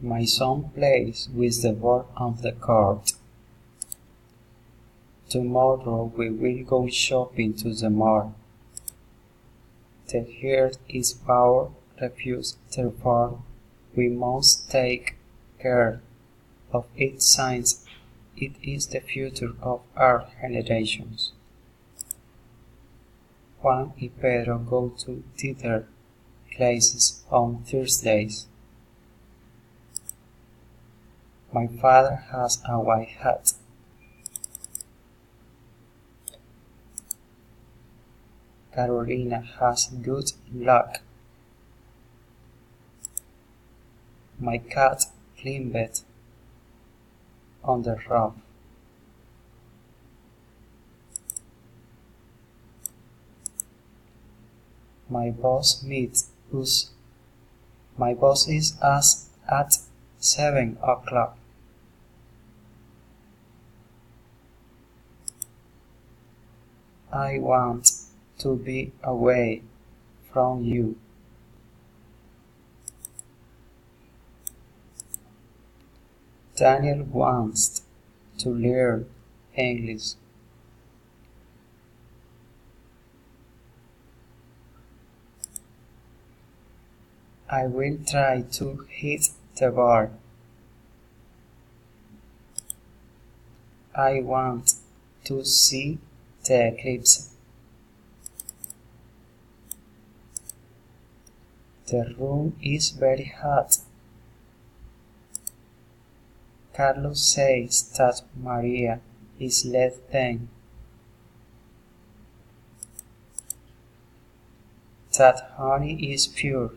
My son plays with the ball on the court. Tomorrow we will go shopping to the mall. The earth is our refuge, therefore we must take care of it since it is the future of our generations. Juan y Pedro go to theater classes on Thursdays. My father has a white hat. Carolina has good luck. My cat climbed on the roof. My boss meets us. My boss is us at 7 o'clock. I want to be away from you. Daniel wants to learn English. I will try to hit the ball. I want to see the eclipse. The room is very hot. Carlos says that Maria is less than. That honey is pure.